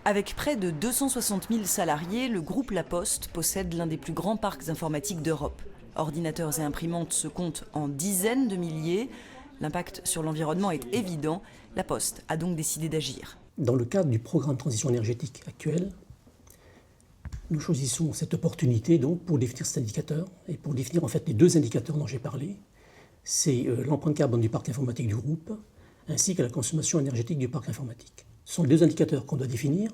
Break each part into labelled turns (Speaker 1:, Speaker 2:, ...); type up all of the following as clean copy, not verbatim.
Speaker 1: Avec près de 260 000 salariés, le groupe La Poste possède l'un des plus grands parcs informatiques d'Europe. Ordinateurs et imprimantes se comptent en dizaines de milliers. L'impact sur l'environnement est évident. La Poste a donc décidé d'agir.
Speaker 2: Dans le cadre du programme de transition énergétique actuel, nous choisissons cette opportunité donc pour définir cet indicateur et pour définir en fait les deux indicateurs dont j'ai parlé. C'est l'empreinte carbone du parc informatique du groupe ainsi que la consommation énergétique du parc informatique. Ce sont les deux indicateurs qu'on doit définir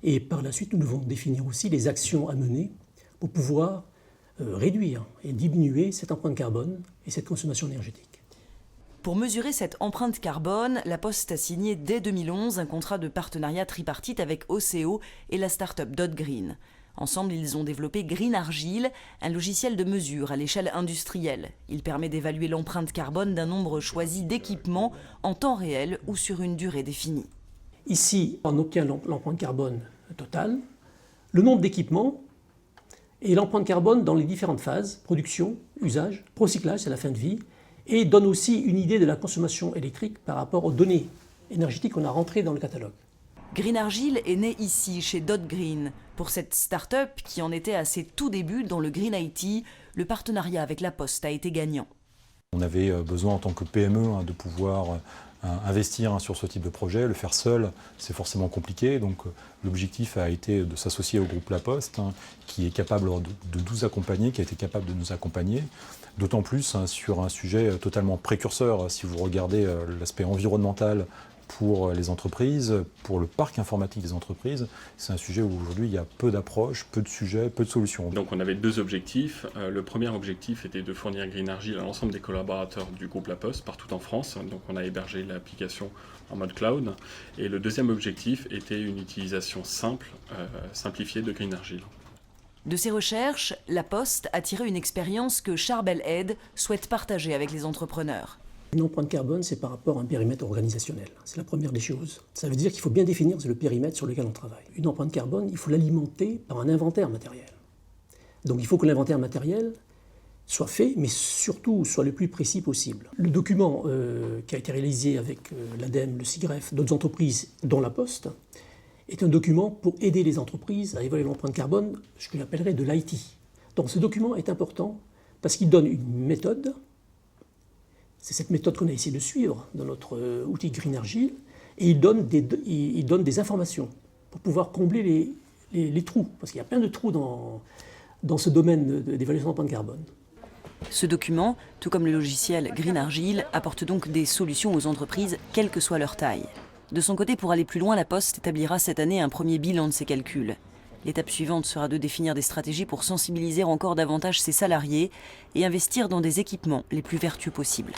Speaker 2: et par la suite nous devons définir aussi les actions à mener pour pouvoir réduire et diminuer cette empreinte carbone et cette consommation énergétique.
Speaker 1: Pour mesurer cette empreinte carbone, La Poste a signé dès 2011 un contrat de partenariat tripartite avec Océo et la start-up DotGreen. Ensemble, ils ont développé Green Argile, un logiciel de mesure à l'échelle industrielle. Il permet d'évaluer l'empreinte carbone d'un nombre choisi d'équipements en temps réel ou sur une durée définie.
Speaker 2: Ici, on obtient l'empreinte carbone totale, le nombre d'équipements et l'empreinte carbone dans les différentes phases, production, usage, recyclage, c'est la fin de vie, et donne aussi une idée de la consommation électrique par rapport aux données énergétiques qu'on a rentrées dans le catalogue.
Speaker 1: Green Argile est né ici, chez DotGreen. Pour cette start-up qui en était à ses tout débuts dans le Green IT, le partenariat avec La Poste a été gagnant.
Speaker 3: On avait besoin en tant que PME de pouvoir investir sur ce type de projet. Le faire seul, c'est forcément compliqué. Donc l'objectif a été de s'associer au groupe La Poste, qui est capable de nous accompagner, qui a été capable de nous accompagner. D'autant plus sur un sujet totalement précurseur. Si vous regardez l'aspect environnemental pour les entreprises, pour le parc informatique des entreprises, c'est un sujet où aujourd'hui il y a peu d'approches, peu de sujets, peu de solutions.
Speaker 4: Donc on avait deux objectifs. Le premier objectif était de fournir Green Argile à l'ensemble des collaborateurs du groupe La Poste partout en France. Donc on a hébergé l'application en mode cloud. Et le deuxième objectif était une utilisation simple, simplifiée de Green Argile.
Speaker 1: De ces recherches, La Poste a tiré une expérience que Charbel Aide souhaite partager avec les entrepreneurs.
Speaker 2: Une empreinte carbone, c'est par rapport à un périmètre organisationnel. C'est la première des choses. Ça veut dire qu'il faut bien définir le périmètre sur lequel on travaille. Une empreinte carbone, il faut l'alimenter par un inventaire matériel. Donc il faut que l'inventaire matériel soit fait, mais surtout soit le plus précis possible. Le document qui a été réalisé avec l'ADEME, le SIGREF, d'autres entreprises, dont La Poste, est un document pour aider les entreprises à évaluer l'empreinte carbone, ce que j'appellerais de l'IT. Donc ce document est important parce qu'il donne une méthode. C'est cette méthode qu'on a essayé de suivre dans notre outil Green Argile, et il donne des informations pour pouvoir combler les trous, parce qu'il y a plein de trous dans ce domaine d'évaluation d'empreinte carbone.
Speaker 1: Ce document, tout comme le logiciel Green Argile, apporte donc des solutions aux entreprises, quelle que soit leur taille. De son côté, pour aller plus loin, La Poste établira cette année un premier bilan de ses calculs. L'étape suivante sera de définir des stratégies pour sensibiliser encore davantage ses salariés et investir dans des équipements les plus vertueux possibles.